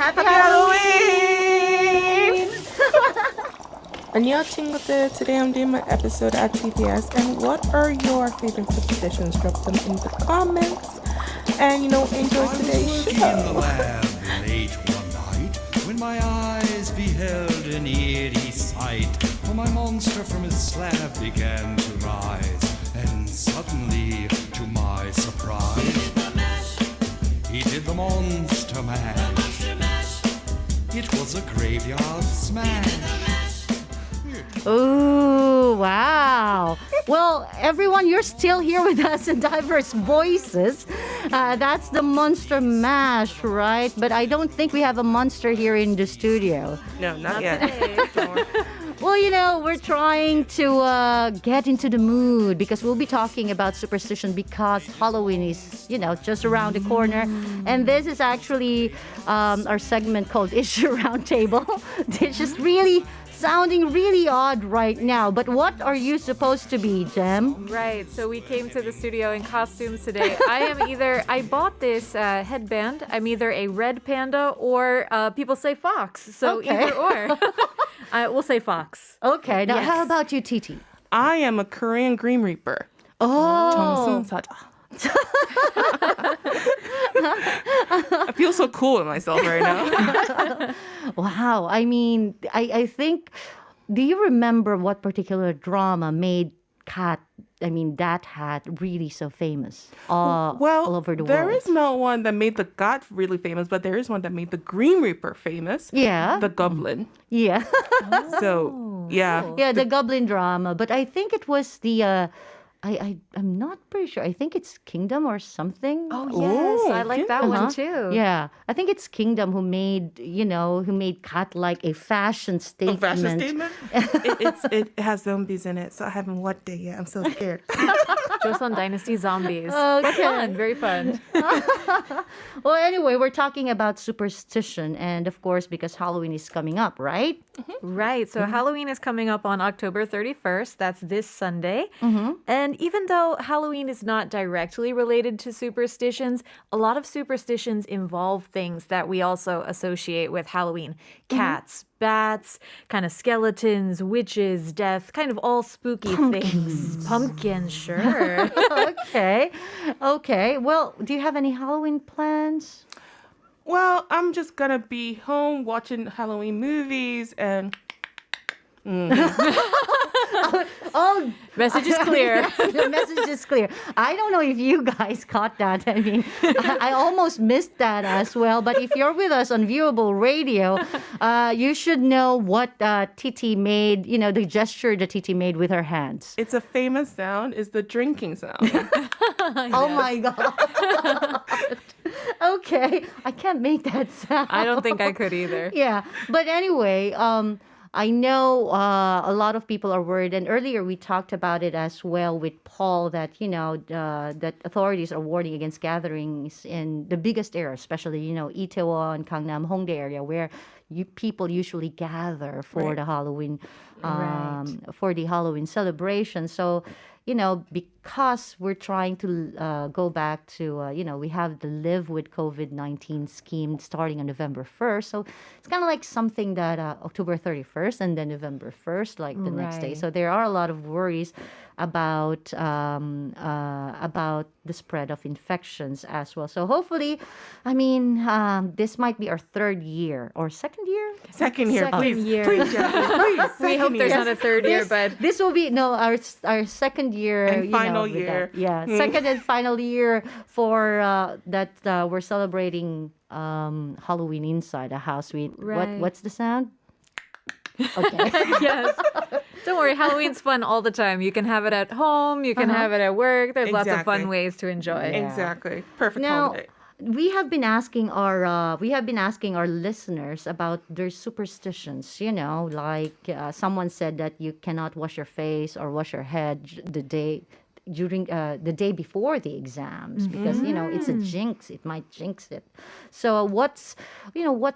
Happy Halloween! 안녕 친구들. Today I'm doing my episode at TPS. And what are your favorite superstitions? Drop them in the comments. And enjoy today's in the show. lab late one night when my eyes beheld an eerie sight. For my monster from his slab began to rise, and suddenly, to my surprise, he did the monster mash. It was a graveyard smash. Ooh, wow. Well, everyone, you're still here with us in diverse voices. That's the Monster Mash, right? But I don't think we have a monster here in the studio. No, not yet. Well, we're trying to get into the mood because we'll be talking about superstition because Halloween is, just around the corner. And this is actually our segment called Issue RoundTable. It's just really sounding really odd right now. But what are you supposed to be, Jem? Right, so we came to the studio in costumes today. I bought this headband. I'm either a red panda or people say fox. So Okay. either or. We'll say fox. Okay, now Yes. how about you, Titi? I am a Korean Green Reaper. Oh, 정승사자. I feel so cool with myself right now. wow. I mean, I think, do you remember what particular drama made that hat really so famous all over the there world? is not one that made the God really famous, but there is one that made the Green Reaper famous. Yeah. The Goblin. Yeah. So, yeah. Yeah, the Goblin drama. But I think it was the, I'm not pretty sure. I think it's Kingdom or something. Oh, yes. I like that one too. Yeah. I think it's Kingdom who made Kat like a fashion A statement. fashion statement? it has zombies in it, so I haven't watched it yet. I'm so scared. Joseon Dynasty zombies. Okay. Fun, very fun. Well, anyway, we're talking about superstition. And of course, because Halloween is coming up, right? Right, so Halloween is coming up on October 31st. That's this Sunday. And even though Halloween is not directly related to superstitions, a lot of superstitions involve things that we also associate with Halloween. Cats, bats, kind of skeletons, witches, death, kind of all spooky things. Pumpkins, sure. Okay. Well, do you have any Halloween plans? Well, I'm just gonna be home watching Halloween movies and Oh, Message is clear. the message is clear. I don't know if you guys caught that. I mean, I almost missed that as well. But if you're with us on Viewable Radio, you should know what Titi made, the gesture that Titi made with her hands. it's a famous sound is the drinking sound. Oh my God. Okay. I can't make that sound. I don't think I could either. Yeah. But anyway, I know a lot of people are worried, and earlier we talked about it as well with Paul that that authorities are warning against gatherings in the biggest area, especially Itaewon, Gangnam, Hongdae area, where people usually gather for the Halloween celebration. So because we're trying to go back to, we have the Live with COVID-19 scheme starting on November 1st. So it's kind of like something that October 31st and then November 1st, like the next day. Right. So there are a lot of worries about the spread of infections as well. So hopefully, this might be our third year or second year. Second year, Second please. year. Please, Jasmine, please. We hope there's not a third year, but This will be our second year And final with year. that. Yeah, second and final year for that we're celebrating Halloween inside a house. Right. What's the sound? Okay. yes. Don't worry, Halloween's fun all the time. You can have it at home, you can have it at work. There's lots of Exactly. fun ways to enjoy. Exactly. Perfect Now, holiday. we have been asking our listeners about their superstitions. Like someone said that you cannot wash your face or wash your head the day during the day before the exams because it's a jinx. It might jinx it. So what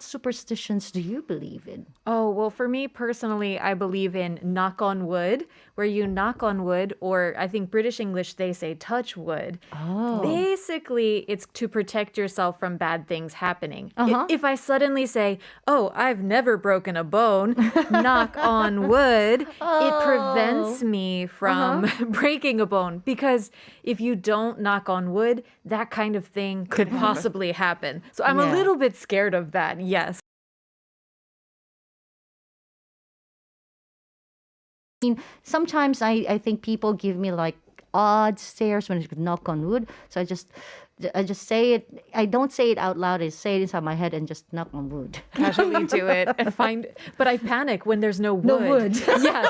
superstitions do you believe in? Oh, well, for me personally, I believe in knock on wood, where you knock on wood, or I think British English, they say touch wood. Oh. Basically, it's to protect yourself from bad things happening. Uh-huh. If I suddenly say, oh, I've never broken a bone, knock on wood, it prevents me from breaking a bone. Because if you don't knock on wood, that kind of thing could possibly happen. So I'm a Yeah. little bit scared of that, yes. Sometimes I think people give me like odd stares when it's knock on wood. So I just say it. I don't say it out loud. I say it inside my head and just knock on wood. Casually do it and but I panic when there's no wood. No wood. Yes.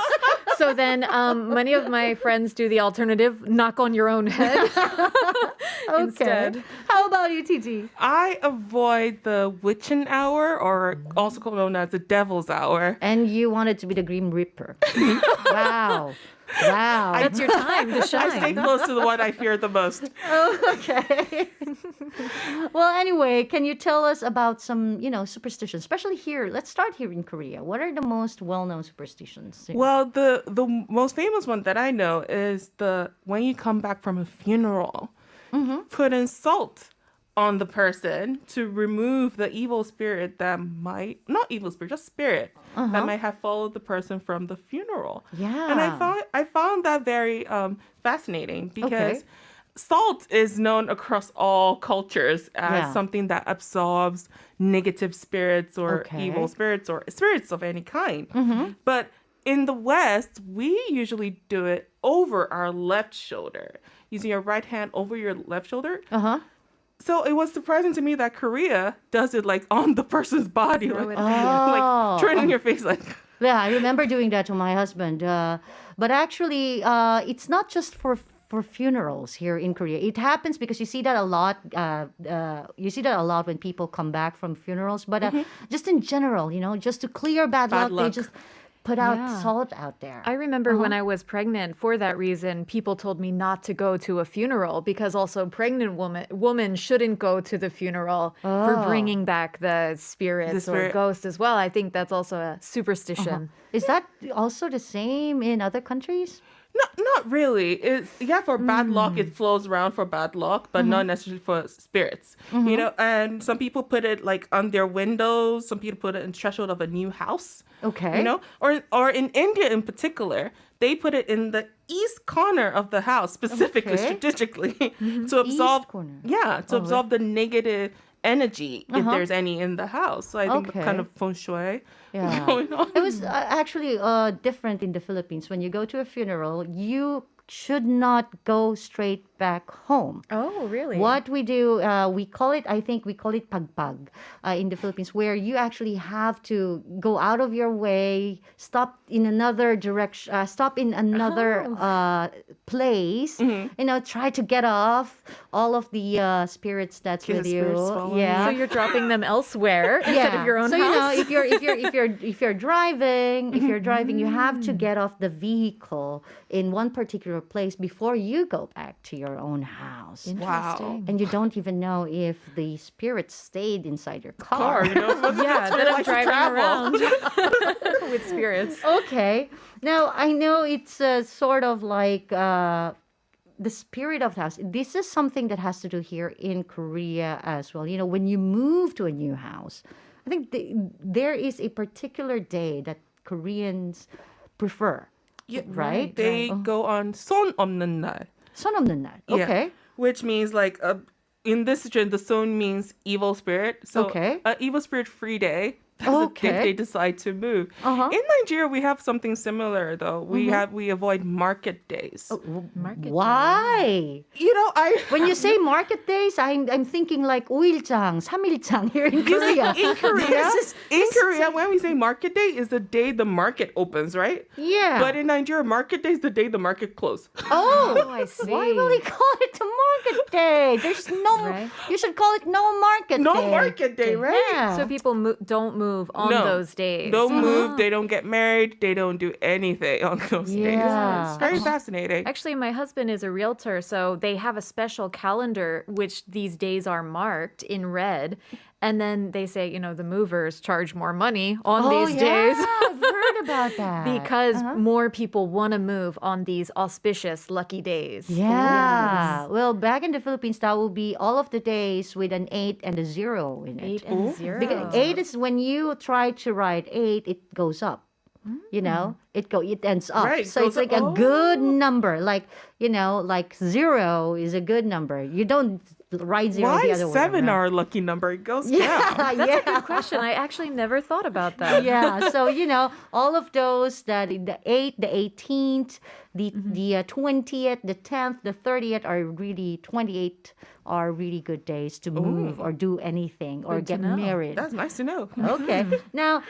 So then many of my friends do the alternative, knock on your own head instead. How about you, Titi? I avoid the witching hour, or also known as the devil's hour. And you wanted to be the Grim Reaper. Wow. Wow. That's your time to I stay shine. close to the one I fear the most. Okay. Well, anyway, can you tell us about some, superstitions, especially here? Let's start here in Korea. What are the most well-known superstitions? Well, the most famous one that I know is when you come back from a funeral, put in salt on the person to remove the evil spirit that might, not evil spirit, just spirit that might have followed the person from the funeral. Yeah. And I found that very fascinating because salt is known across all cultures as something that absorbs negative spirits or evil spirits or spirits of any kind. But in the West, we usually do it over our left shoulder, using your right hand over your left shoulder. So it was surprising to me that Korea does it like on the person's body, like turning your face like. Yeah, I remember doing that to my husband. But actually, it's not just for funerals here in Korea. It happens because you see that a lot. You see that a lot when people come back from funerals. But just in general, just to clear bad luck, they just put out salt out there. I remember when I was pregnant, for that reason, people told me not to go to a funeral because also pregnant woman shouldn't go to the funeral for bringing back the spirits or ghosts as well. I think that's also a superstition. Is that also the same in other countries? Not really. For bad luck, it flows around for bad luck, but not necessarily for spirits. And some people put it like on their windows. Some people put it in threshold of a new house. Okay. Or in India in particular, they put it in the east corner of the house, specifically, strategically, to absorb. East corner. Yeah, to absorb the negative energy if there's any in the house. So I think the kind of feng shui going on. It was actually different in the Philippines. When you go to a funeral, you should not go straight back home. Oh, really? What we do, we call it pagpag in the Philippines, where you actually have to go out of your way, stop in another direction, stop in another place, try to get off all of the spirits that's with you. So you're dropping them elsewhere instead of your own so, house. if you're driving, you have to get off the vehicle in one particular place before you go back to your own house. Interesting. And you don't even know if the spirits stayed inside your car. That I'm driving around with spirits. Okay. Now, I know it's sort of like the spirit of the house. This is something that has to do here in Korea as well. When you move to a new house, I think there is a particular day that Koreans prefer. Yeah, right? They go on 손 없는 날. 손 없는 날. Okay. Which means like in this situation, the son means evil spirit. So evil spirit free day. That's the day they decide to move. In Nigeria, we have something similar though. We avoid market days. Why? When you say market days, I'm thinking like 5일장, 3일장 here in Korea. In Korea, when we say market day, is the day the market opens, right? Yeah. But in Nigeria, market day is the day the market closes. Oh, I see. Why will they call it the market day? There's no. Right. You should call it no market day. No market day, right? Yeah. So people don't move move on No. those days. Don't move. They don't get married. They don't do anything on those days. Yeah. It's very fascinating. Actually, my husband is a realtor, so they have a special calendar which these days are marked in red. And then they say, the movers charge more money on these days I've heard about that. because more people want to move on these auspicious, lucky days. Yeah. Well, back in the Philippines, that will be all of the days with an 8 and a 0 in it. 8 and 0. Because 8 is when you try to write 8, it goes up. It ends up. Right, So it's goes like up. a good number. Like 0 is a good number. You don't write 0 Why the is other way 7 around. our lucky number? It goes down. Yeah. Good question. I actually never thought about that. Yeah, so all of those, that the 8th, the 18th, the 20th, the 10th, the 30th are really 28th are really good days to move or do anything or get married. That's nice to know. Okay. Now,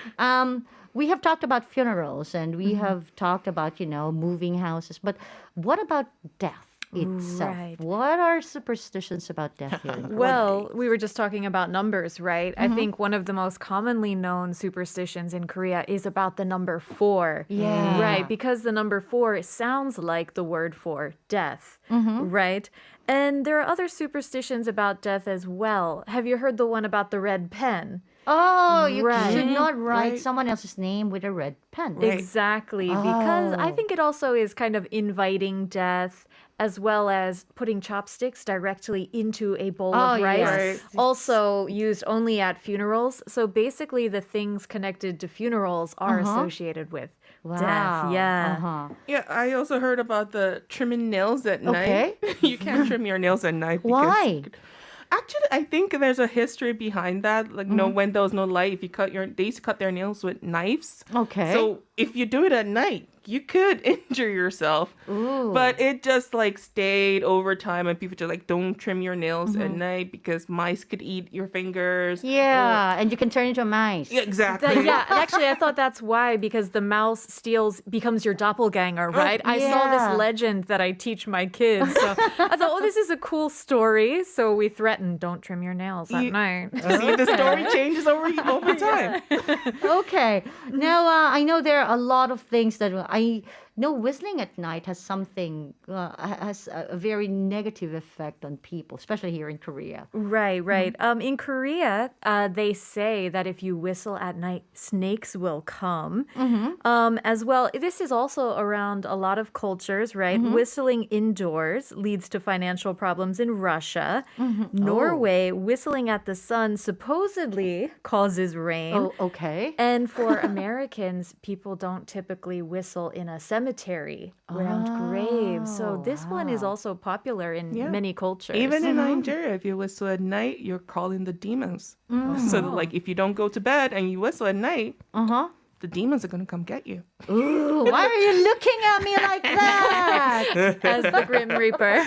we have talked about funerals and we have talked about, moving houses, but what about death itself? Right. What are superstitions about death here? in Korea? Well, we were just talking about numbers, right? I think one of the most commonly known superstitions in Korea is about the number 4. Yeah. Right, because the number 4 sounds like the word for death, right? And there are other superstitions about death as well. Have you heard the one about the red pen? Oh, you Right. should not write Right. someone else's name with a red pen. Exactly, because I Oh. think it also is kind of inviting death as well as putting chopsticks directly into a bowl Oh, of rice. yes. Right. Also used only at funerals. So basically, the things connected to funerals are associated with death. Wow. Yeah. Uh-huh. Yeah, I also heard about the trimming nails at Okay. night. You can't trim your nails at night. Why? Actually, I think there's a history behind that. Like, when there was no light, if you they used to cut their nails with knives. Okay. So if you do it at night, you could injure yourself. Ooh. But it just stayed over time, and people just don't trim your nails at night because mice could eat your fingers. Yeah, and you can turn into a mice. Yeah, exactly. Yeah, actually, I thought that's why, because the mouse becomes your doppelganger, right? I saw yeah. this legend that I teach my kids. So I thought, this is a cool story. So we threatened, don't trim your nails at night. See, the story changes over time. Okay. Now, I know there are a lot of things that I know whistling at night has has a very negative effect on people, especially here in Korea. Right, right. In Korea, they say that if you whistle at night, snakes will come. As well, this is also around a lot of cultures, right? Whistling indoors leads to financial problems in Russia. Norway, whistling at the sun supposedly causes rain. Oh, okay. And for Americans, people don't typically whistle in a cemetery around graves. So this one is also popular in many cultures. Even in Nigeria, if you whistle at night, you're calling the demons. So, if you don't go to bed and you whistle at night, the demons are going to come get you. Ooh, why are you looking at me like that? as the Grim Reaper.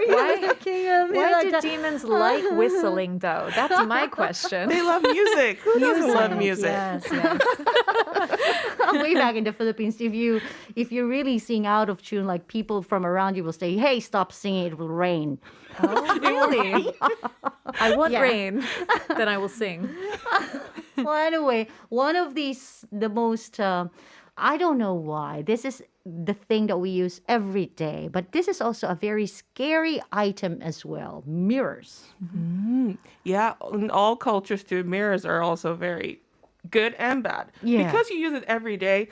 Why looking at me Why like do that? demons like whistling, though? That's my question. They love music. Who doesn't love music? Yes, yes. Way back in the Philippines, if you really sing out of tune, like people from around you will say, "Hey, stop singing, it will rain." Oh, really? I want Yeah. rain, then I will sing. Well, anyway, one of the most, I don't know why, this is the thing that we use every day, but this is also a very scary item as well, mirrors. Yeah, in all cultures too, mirrors are also very good and bad. Yeah. Because you use it every day,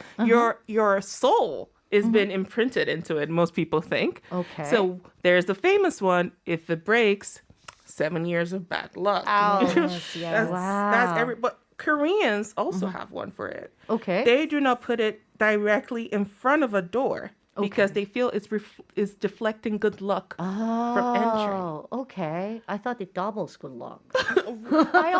your soul is been imprinted into it, most people think. Okay. So there's the famous one, if it breaks, 7 years of bad luck. Ouch. That's, Wow. but Koreans also have one for it. Okay. They do not put it directly in front of a door because they feel it's deflecting good luck from entering. Oh, okay. I thought it doubles good luck. I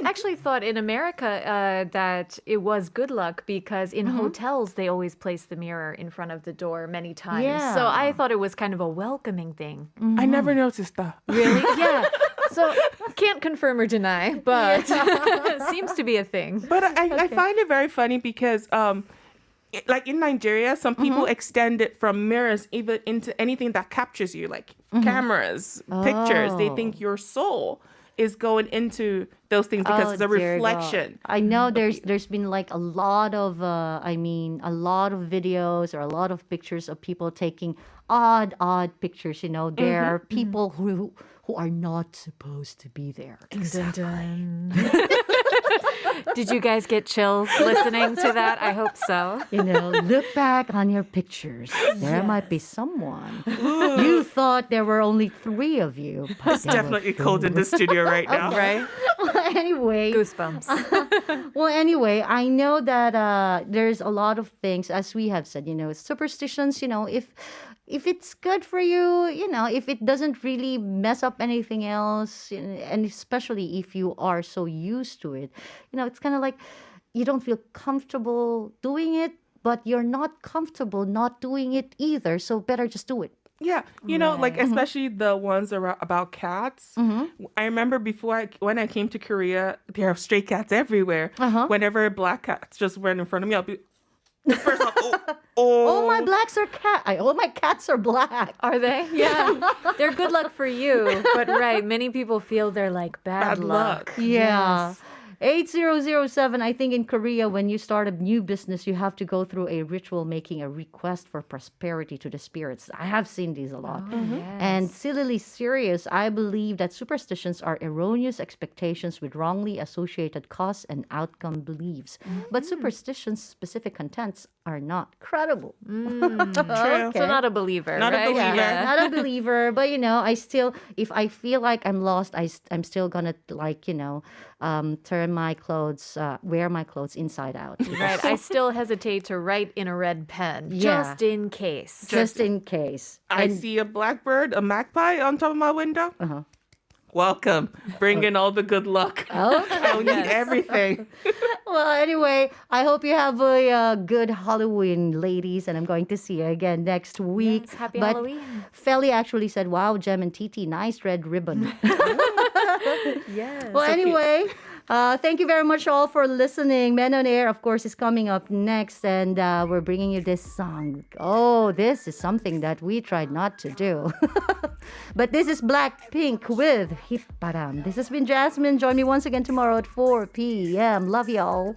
actually thought in America that it was good luck because in hotels they always place the mirror in front of the door many times. Yeah. So I thought it was kind of a welcoming thing. I never noticed that. Really? Yeah. So can't confirm or deny, but seems to be a thing. But I find it very funny because, like in Nigeria, some people extend it from mirrors even into anything that captures you, like cameras, pictures. They think your soul is going into those things because it's a dear God. reflection. I know there's been like a lot of a lot of videos or a lot of pictures of people taking odd pictures. There are people who are not supposed to be there. Dun, dun. Did you guys get chills listening to that? I hope so. Look back on your pictures. There might be someone. You thought there were only 3 of you. But It's definitely cold in the studio right now. Right? Well, anyway. Goosebumps. Well, anyway, I know that there's a lot of things, as we have said, superstitions, if it's good for you, if it doesn't really mess up anything else, and especially if you are so used to it, it's kind of like you don't feel comfortable doing it, but you're not comfortable not doing it either. So better just do it. Yeah, like especially the ones about cats. I remember when I came to Korea, there are stray cats everywhere. Whenever black cats just went in front of me, I'll be first off, All my all my cats are black. Are they? Yeah. They're good luck for you. But right, many people feel they're like bad luck. Yeah. Yes. 8007, I think in Korea, when you start a new business, you have to go through a ritual making a request for prosperity to the spirits. I have seen these a lot. And sillily serious, I believe that superstitions are erroneous expectations with wrongly associated cause and outcome beliefs. But superstitions' specific contents are not credible. True. So not a believer, Not a right? believer. Yeah, not a believer, but I still, if I feel like I'm lost, I'm still gonna turn my clothes, wear my clothes inside out. Right. I still hesitate to write in a red pen, Yeah. just in case. Just in case. I see a blackbird, a magpie on top of my window. Welcome. Bring in all the good luck. I need everything. Well, anyway, I hope you have a good Halloween, ladies, and I'm going to see you again next week. Yes, happy But Halloween. Feli actually said, "Wow, Jem and Titi, nice red ribbon." Yes. Well, anyway, thank you very much all for listening. Men on Air, of course, is coming up next, and we're bringing you this song. Oh, this is something that we tried not to do. But this is Blackpink with Hitbaram. This has been Jasmine. Join me once again tomorrow at 4 p.m. Love y'all.